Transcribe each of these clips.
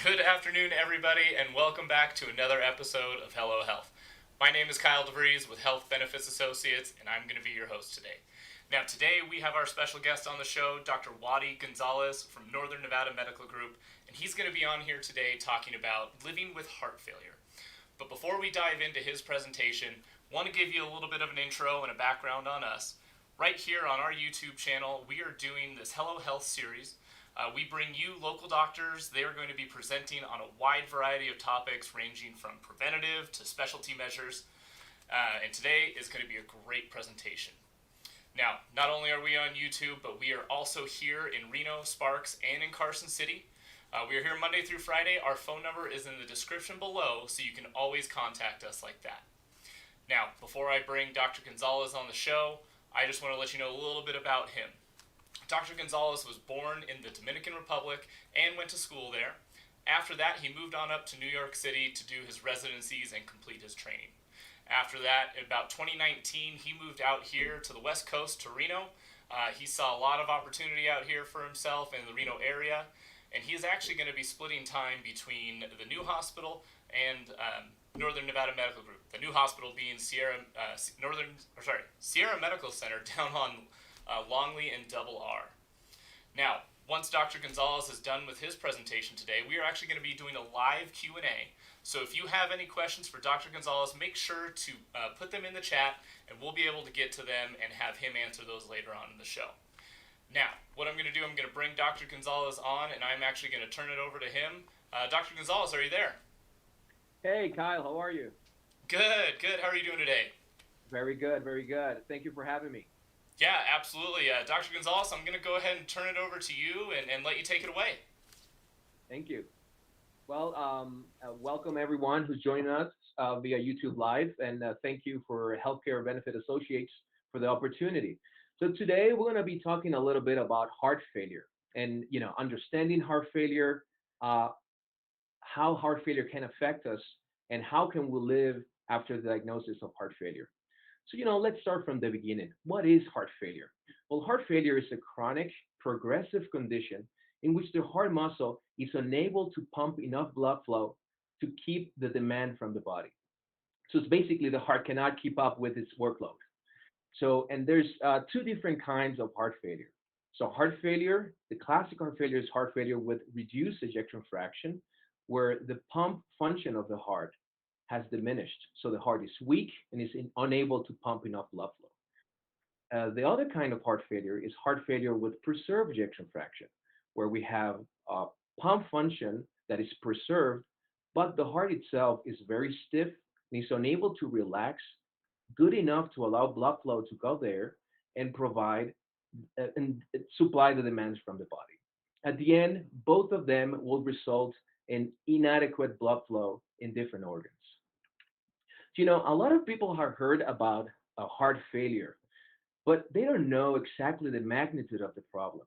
Good afternoon, everybody, and welcome back to another episode of Hello Health. My name is Kyle DeVries with Health Benefits Associates, and I'm going to be your host today. Now, today we have our special guest on the show, Dr. Waddy Gonzalez from Northern Nevada Medical Group, and he's going to be on here today talking about living with heart failure. But before we dive into his presentation, I want to give you a little bit of an intro and a background on us. Right here on our YouTube channel, we are doing this Hello Health series. We bring you local doctors. They are going to be presenting on a wide variety of topics ranging from preventative to specialty measures. And today is going to be a great presentation. Now, not only are we on YouTube, but we are also here in Reno, Sparks, and in Carson City. We are here Monday through Friday. Our phone number is in the description below, so you can always contact us like that. Now, before I bring Dr. Gonzalez on the show, I just want to let you know a little bit about him. Dr. Gonzalez was born in the Dominican Republic and went to school there. After that, he moved on up to New York City to do his residencies and complete his training. After that, in about 2019, he moved out here to the West Coast to Reno. He saw a lot of opportunity out here for himself in the Reno area, and he is actually going to be splitting time between the new hospital and Northern Nevada Medical Group. The new hospital being Sierra Medical Center down on Longley and Double R. Now, once Dr. Gonzalez is done with his presentation today, we are actually going to be doing a live Q&A. So if you have any questions for Dr. Gonzalez, make sure to put them in the chat, and we'll be able to get to them and have him answer those later on in the show. Now, what I'm going to do, I'm going to bring Dr. Gonzalez on, and I'm actually going to turn it over to him. Dr. Gonzalez, are you there? Hey, Kyle, how are you? Good, good. How are you doing today? Very good, very good. Thank you for having me. Yeah, absolutely. Dr. Gonzalez, I'm going to go ahead and turn it over to you and let you take it away. Thank you. Well, welcome everyone who's joining us via YouTube Live, and thank you for Healthcare Benefit Associates for the opportunity. So today we're going to be talking a little bit about heart failure and understanding heart failure, uh, how heart failure can affect us, and how can we live after the diagnosis of heart failure. So, let's start from the beginning. What is heart failure? Well, heart failure is a chronic, progressive condition in which the heart muscle is unable to pump enough blood flow to keep the demand from the body. So it's basically the heart cannot keep up with its workload. So, and there's two different kinds of heart failure. So, heart failure, the classic heart failure is heart failure with reduced ejection fraction, where the pump function of the heart has diminished. So, the heart is weak and is unable to pump enough blood flow. The other kind of heart failure is heart failure with preserved ejection fraction, where we have pump function that is preserved, but the heart itself is very stiff and is unable to relax good enough to allow blood flow to go there and provide and supply the demands from the body. At the end, both of them will result in inadequate blood flow in different organs. So, a lot of people have heard about heart failure, but they don't know exactly the magnitude of the problem.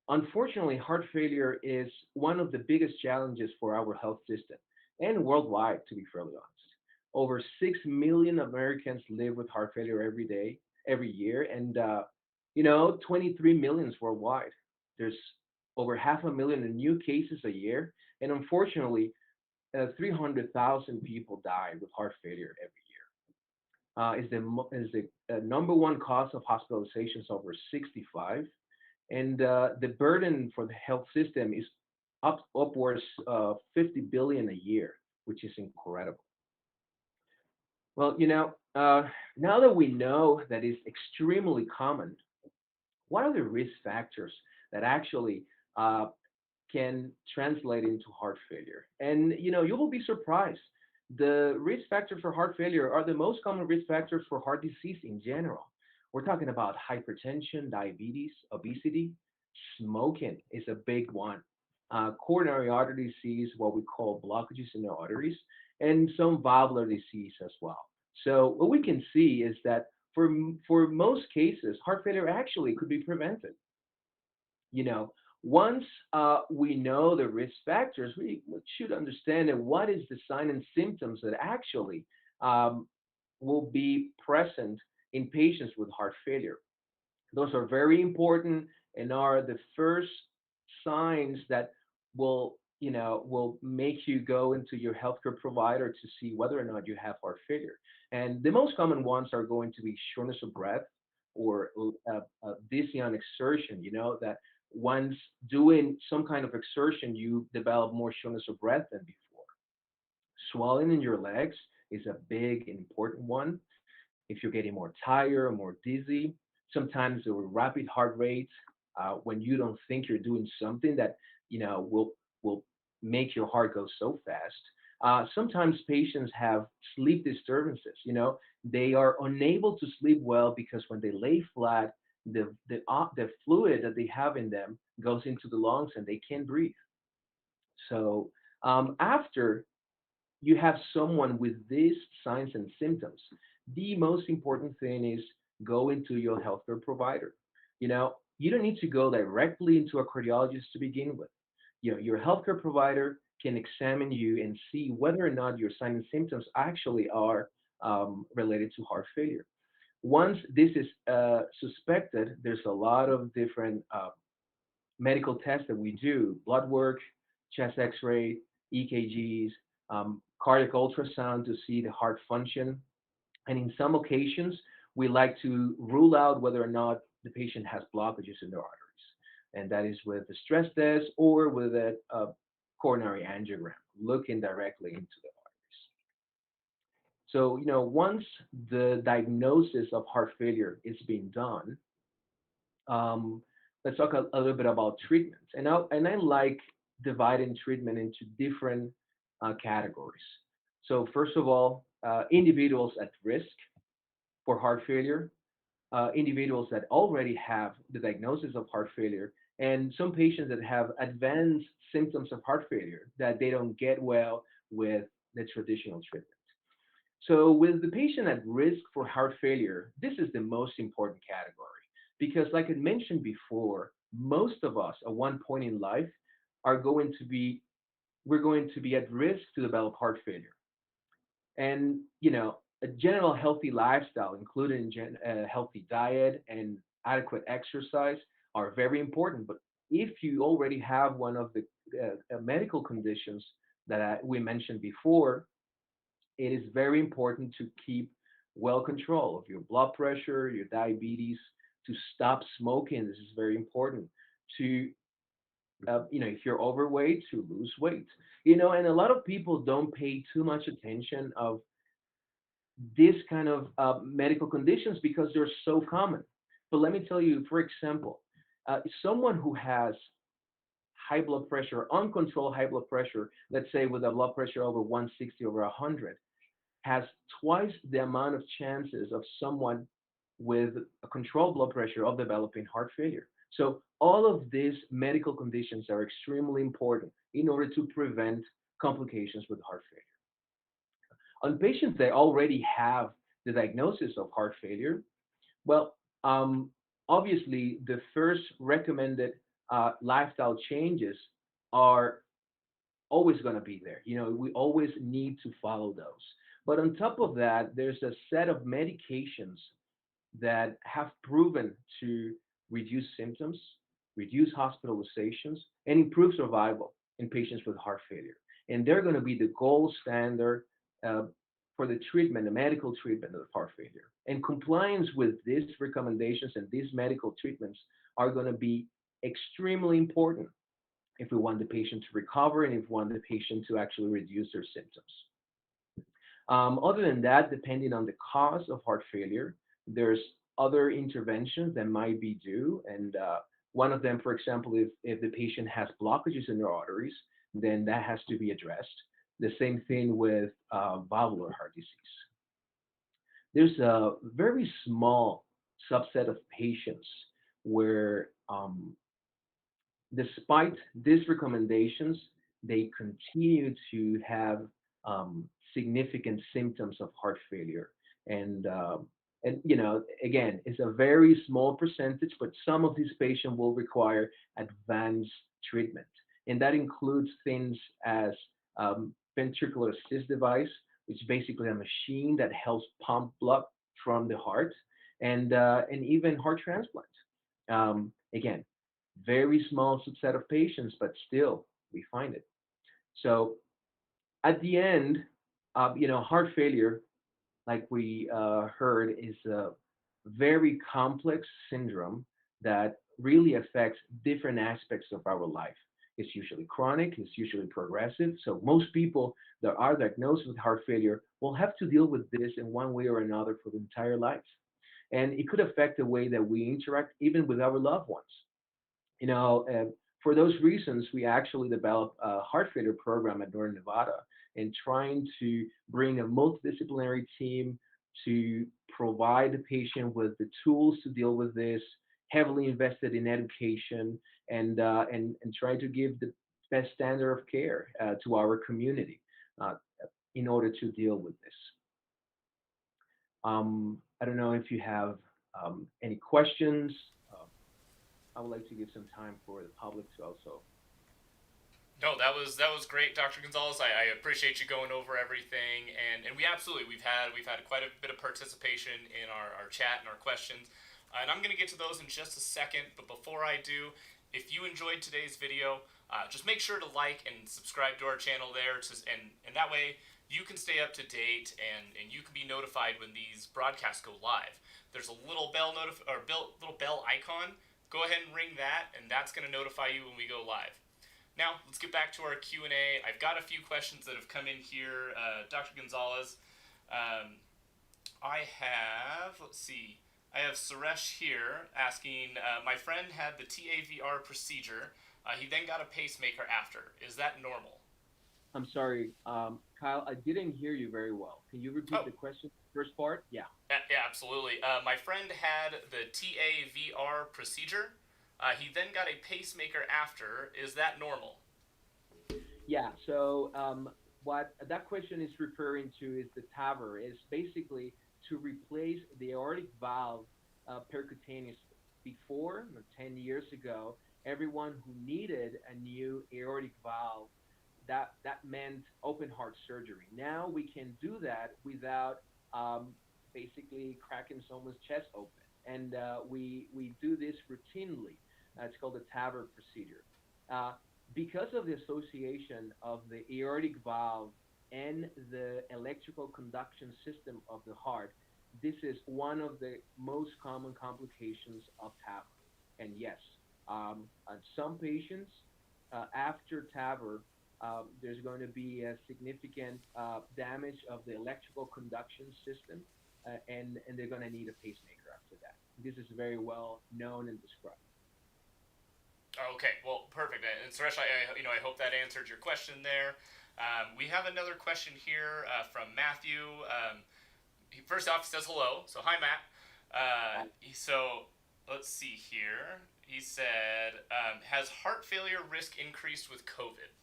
Unfortunately, heart failure is one of the biggest challenges for our health system and worldwide, to be fairly honest. Over 6 million Americans live with heart failure every day, every year, and 23 millions worldwide. There's over half a million in new cases a year, and unfortunately, 300,000 people die with heart failure every year. Is the number one cause of hospitalizations over 65, and the burden for the health system is upwards of 50 billion a year, which is incredible. Well, now that we know that it's extremely common, what are the risk factors that actually can translate into heart failure? And you will be surprised. The risk factors for heart failure are the most common risk factors for heart disease in general. We're talking about hypertension, diabetes, obesity, smoking is a big one. Coronary artery disease, what we call blockages in the arteries, and some valvular disease as well. So what we can see is that for most cases, heart failure actually could be prevented. You know, once we know the risk factors, we should understand that what is the sign and symptoms that actually um, will be present in patients with heart failure. Those are very important and are the first signs that will, will make you go into your healthcare provider to see whether or not you have heart failure. And the most common ones are going to be shortness of breath or dyspnea on exertion. That once doing some kind of exertion, you develop more shortness of breath than before. Swelling in your legs is a big and important one. If you're getting more tired or more dizzy, sometimes there were rapid heart rates when you don't think you're doing something that will make your heart go so fast. Sometimes patients have sleep disturbances. They are unable to sleep well because when they lay flat, the fluid that they have in them goes into the lungs and they can't breathe. So after you have someone with these signs and symptoms, the most important thing is go into your healthcare provider. You don't need to go directly into a cardiologist to begin with. Your healthcare provider can examine you and see whether or not your signs and symptoms actually are related to heart failure. Once this is suspected, there's a lot of different medical tests that we do: blood work, chest X-ray, EKGs, cardiac ultrasound to see the heart function. And in some occasions, we like to rule out whether or not the patient has blockages in their arteries. And that is with the stress test or with a coronary angiogram, looking directly into the arteries. So, once the diagnosis of heart failure is being done, um, let's talk a little bit about treatment. And I like dividing treatment into different categories. So first of all, individuals at risk for heart failure, individuals that already have the diagnosis of heart failure, and some patients that have advanced symptoms of heart failure that they don't get well with the traditional treatment. So, with the patient at risk for heart failure, this is the most important category because, like I mentioned before, most of us at one point in life are going to be we're going to be at risk to develop heart failure. And a general healthy lifestyle, including a healthy diet and adequate exercise, are very important. But if you already have one of the medical conditions that we mentioned before, it is very important to keep well control of your blood pressure, your diabetes, to stop smoking. This is very important. To if you're overweight, to lose weight. And a lot of people don't pay too much attention of this kind of medical conditions because they're so common. But let me tell you, for example, someone who has high blood pressure, uncontrolled high blood pressure, let's say with a blood pressure over 160 over 100, has twice the amount of chances of someone with a controlled blood pressure of developing heart failure. So all of these medical conditions are extremely important in order to prevent complications with heart failure. On patients that already have the diagnosis of heart failure, well, obviously the first recommended lifestyle changes are always going to be there. We always need to follow those. But on top of that, there's a set of medications that have proven to reduce symptoms, reduce hospitalizations, and improve survival in patients with heart failure. And they're going to be the gold standard uh, for the treatment, the medical treatment of heart failure. And compliance with these recommendations and these medical treatments are going to be extremely important if we want the patient to recover and if we want the patient to actually reduce their symptoms. Other than that, depending on the cause of heart failure, there's other interventions that might be due. And one of them, for example, if the patient has blockages in their arteries, then that has to be addressed. The same thing with valvular heart disease. There's a very small subset of patients where despite these recommendations, they continue to have significant symptoms of heart failure. And again, it's a very small percentage, but some of these patients will require advanced treatment, and that includes things as ventricular assist device, which is basically a machine that helps pump blood from the heart, and even heart transplant. Again, very small subset of patients, but still we find it. So at the end, heart failure, like we heard, is a very complex syndrome that really affects different aspects of our life. It's usually chronic, it's usually progressive. So most people that are diagnosed with heart failure will have to deal with this in one way or another for the entire life. And it could affect the way that we interact even with our loved ones. You know, for those reasons, we actually developed a heart failure program at Northern Nevada and trying to bring a multidisciplinary team to provide the patient with the tools to deal with this, heavily invested in education, and try to give the best standard of care to our community uh, in order to deal with this. I don't know if you have any questions. Uh, I would like to give some time for the public to also. No, that was great, Dr. Gonzalez. I appreciate you going over everything, and we absolutely we've had quite a bit of participation in our chat and our questions, and I'm gonna get to those in just a second. But before I do, if you enjoyed today's video, just make sure to like and subscribe to our channel there, and that way you can stay up to date and you can be notified when these broadcasts go live. There's a little little bell icon. Go ahead and ring that, and that's gonna notify you when we go live. Now, let's get back to our Q&A. I've got a few questions that have come in here. Dr. Gonzalez, um, let's see, I have Suresh here asking, my friend had the TAVR procedure. He then got a pacemaker after. Is that normal? I'm sorry, Kyle, I didn't hear you very well. Can you repeat Oh, the question, first part? Yeah. yeah, absolutely. My friend had the TAVR procedure. He then got a pacemaker after. Is that normal? Yeah. So what that question is referring to is the TAVR is basically to replace the aortic valve percutaneously. Before, 10 years ago, everyone who needed a new aortic valve, that meant open heart surgery. Now we can do that without um, basically cracking someone's chest open, and we do this routinely. It's called the TAVR procedure. Uh, because of the association of the aortic valve and the electrical conduction system of the heart, this is one of the most common complications of TAVR. And yes, some patients after TAVR, there's going to be a significant damage of the electrical conduction system, and they're going to need a pacemaker after that. This is very well known and described. Okay, well, perfect. And Suresh, I hope that answered your question there. We have another question here from Matthew. First off, he says hello. So hi, Matt. So let's see here. He said, has heart failure risk increased with COVID?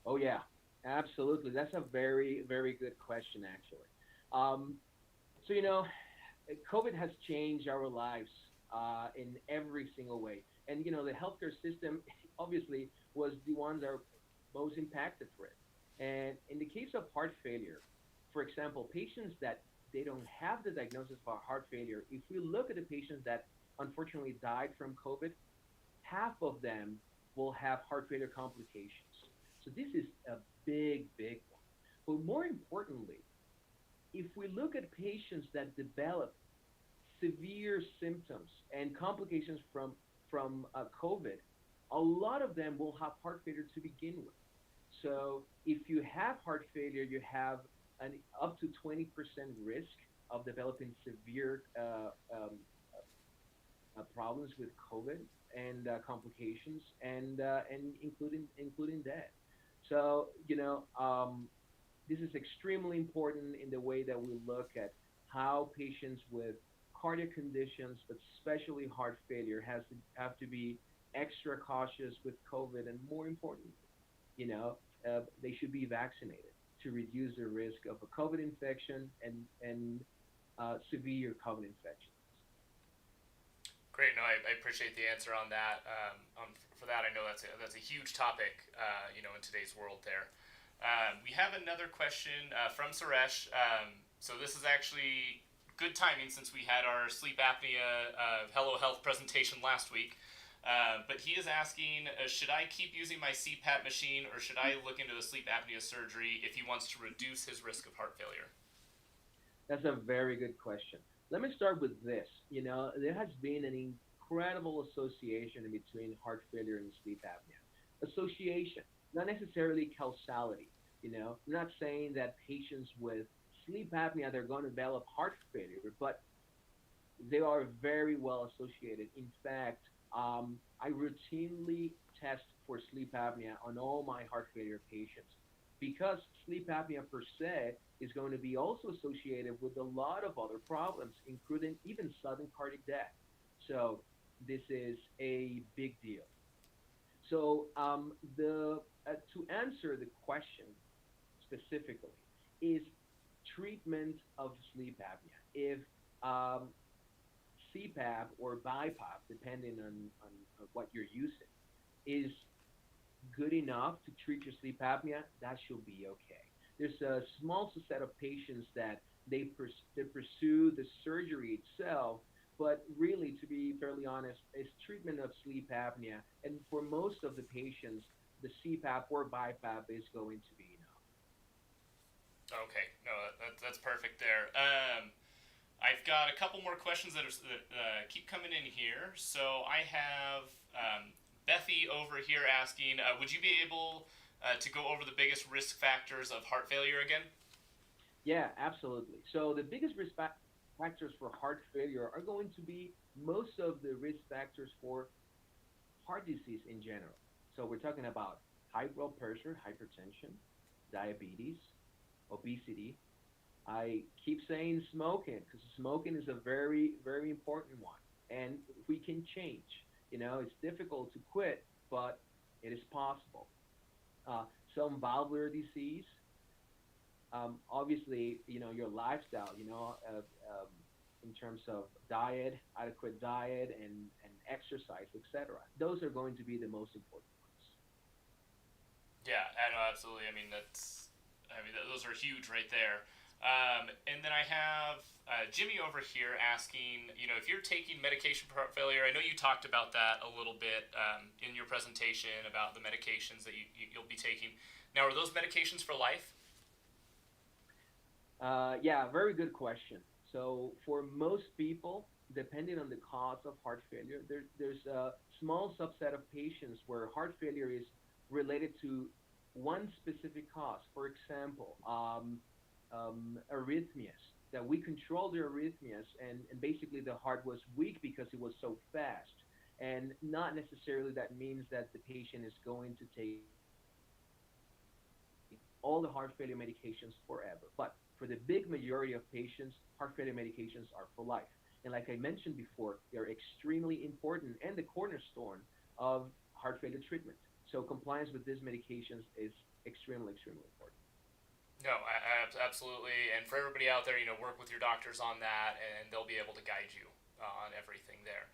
Oh yeah, absolutely. That's a very, very good question, actually. Um, so COVID has changed our lives in every single way, and the healthcare system obviously was the ones that are most impacted for it. And in the case of heart failure, for example, patients that they don't have the diagnosis for heart failure, if we look at the patients that unfortunately died from COVID, half of them will have heart failure complications. So this is a big, big one. But more importantly, if we look at patients that develop severe symptoms and complications from COVID, a lot of them will have heart failure to begin with. So if you have heart failure, you have an up to 20% risk of developing severe problems with COVID and complications, and including death. So this is extremely important in the way that we look at how patients with cardiac conditions, but especially heart failure, have to be extra cautious with COVID, and more importantly, they should be vaccinated to reduce the risk of a COVID infection and severe COVID infections. Great. No, I appreciate the answer on that. For that, I know that's a huge topic, in today's world there. We have another question from Suresh. So this is actually good timing since we had our sleep apnea Hello Health presentation last week. But he is asking, should I keep using my CPAP machine or should I look into a sleep apnea surgery if he wants to reduce his risk of heart failure? That's a very good question. Let me start with this. There has been an incredible association in between heart failure and sleep apnea. Association, not necessarily causality. I'm not saying that patients with sleep apnea they're going to develop heart failure, but they are very well associated. In fact, I routinely test for sleep apnea on all my heart failure patients because sleep apnea per se is going to be also associated with a lot of other problems, including even sudden cardiac death. So this is a big deal. So the to answer the question specifically is treatment of sleep apnea. If CPAP or BiPAP, depending on what you're using, is good enough to treat your sleep apnea, that should be okay. There's a small subset of patients that they pursue the surgery itself, but really, to be fairly honest, is treatment of sleep apnea. And for most of the patients, the CPAP or BiPAP is going to be enough. Okay, no, that's perfect there. I've got a couple more questions that keep coming in here. So I have Bethy over here asking, would you be able to go over the biggest risk factors of heart failure again? Yeah, absolutely. So the biggest factors for heart failure are going to be most of the risk factors for heart disease in general. So we're talking about high blood pressure, hypertension, diabetes, obesity. I keep saying smoking because smoking is a very, very important one. And we can change. It's difficult to quit, but it is possible. Uh, some valvular disease, obviously, your lifestyle, in terms of diet, adequate diet, and exercise, etc. Those are going to be the most important ones. Yeah, I know, absolutely. I mean, those are huge right there. And then I have Jimmy over here asking, if you're taking medication for heart failure, I know you talked about that a little bit in your presentation about the medications that you'll be taking. Now, are those medications for life? Yeah, very good question. So for most people, depending on the cause of heart failure, there's a small subset of patients where heart failure is related to one specific cause. For example, arrhythmias, that we control the arrhythmias, and basically the heart was weak because it was so fast. And not necessarily that means that the patient is going to take all the heart failure medications forever. But for the big majority of patients, heart failure medications are for life. And like I mentioned before, they're extremely important and the cornerstone of heart failure treatment. So compliance with these medications is extremely, extremely important. No, absolutely. And for everybody out there, work with your doctors on that, and they'll be able to guide you on everything there.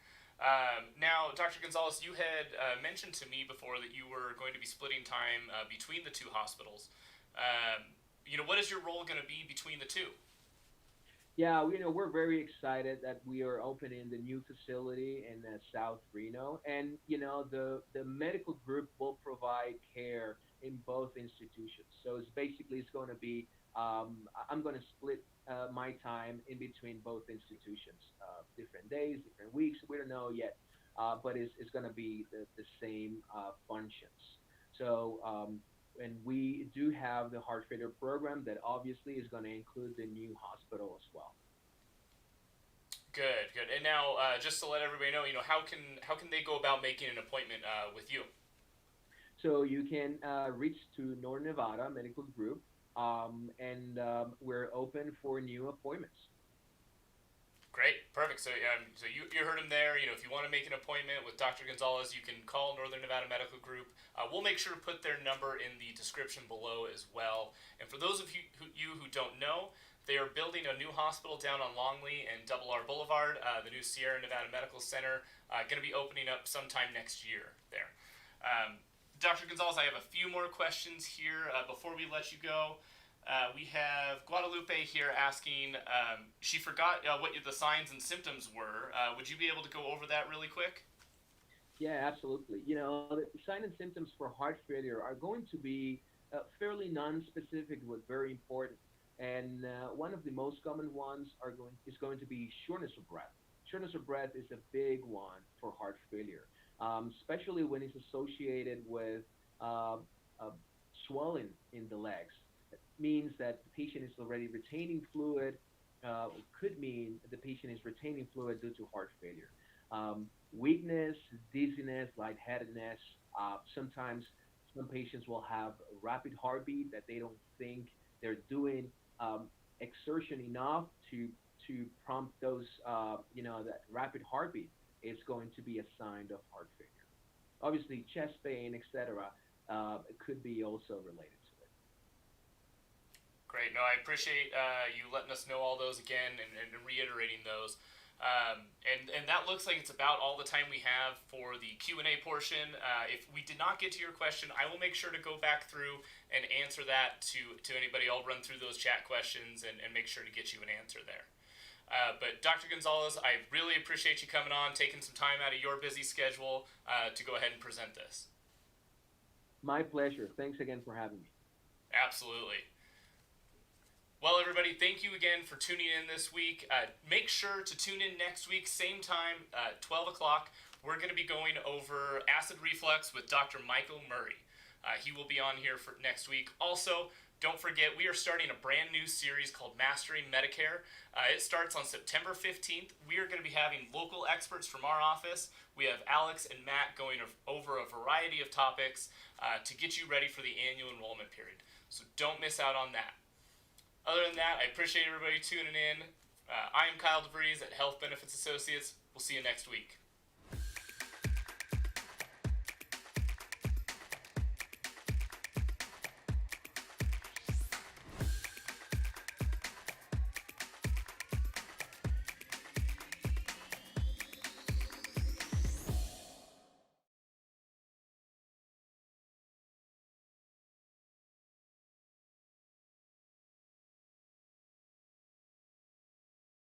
Now, Dr. Gonzalez, you had mentioned to me before that you were going to be splitting time between the two hospitals. What is your role going to be between the two? Yeah, we're very excited that we are opening the new facility in South Reno, and the medical group will provide care in both institutions. So it's going to be I'm going to split my time in between both institutions, different days, different weeks. We don't know yet, but it's going to be the same functions. So and we do have the heart failure program that obviously is going to include the new hospital as well. Good, good. And now, just to let everybody know, how can they go about making an appointment with you? So you can reach to North Nevada Medical Group, and we're open for new appointments. Great, perfect. So you heard him there. If you want to make an appointment with Dr. Gonzalez, you can call Northern Nevada Medical Group. We'll make sure to put their number in the description below as well. And for those of you who don't know, they are building a new hospital down on Longley and Double R Boulevard. The new Sierra Nevada Medical Center going to be opening up sometime next year there. Dr. Gonzalez, I have a few more questions here before we let you go. We have Guadalupe here asking, she forgot what the signs and symptoms were. Would you be able to go over that really quick? Yeah, absolutely. The signs and symptoms for heart failure are going to be fairly non-specific, but very important. And one of the most common ones is going to be shortness of breath. Shortness of breath is a big one for heart failure, especially when it's associated with uh, uh, swelling in the legs. It means that the patient is already retaining fluid. Could mean the patient is retaining fluid due to heart failure. Weakness, dizziness, lightheadedness. Sometimes some patients will have a rapid heartbeat that they don't think they're doing exertion enough to prompt those, that rapid heartbeat is going to be a sign of heart failure. Obviously, chest pain, etc., could be also related to it. Great. No, I appreciate you letting us know all those again and reiterating those. And that looks like it's about all the time we have for the Q&A portion. If we did not get to your question, I will make sure to go back through and answer that to anybody. I'll run through those chat questions and make sure to get you an answer there. But Dr. Gonzalez, I really appreciate you coming on, taking some time out of your busy schedule to go ahead and present this. My pleasure. Thanks again for having me. Absolutely. Well, everybody, thank you again for tuning in this week. Make sure to tune in next week, same time, 12 o'clock. We're going to be going over acid reflux with Dr. Michael Murray. He will be on here for next week. Also, don't forget, we are starting a brand new series called Mastering Medicare. It starts on September 15th. We are going to be having local experts from our office. We have Alex and Matt going over a variety of topics to get you ready for the annual enrollment period. So don't miss out on that. Other than that, I appreciate everybody tuning in. I am Kyle DeVries at Health Benefits Associates. We'll see you next week.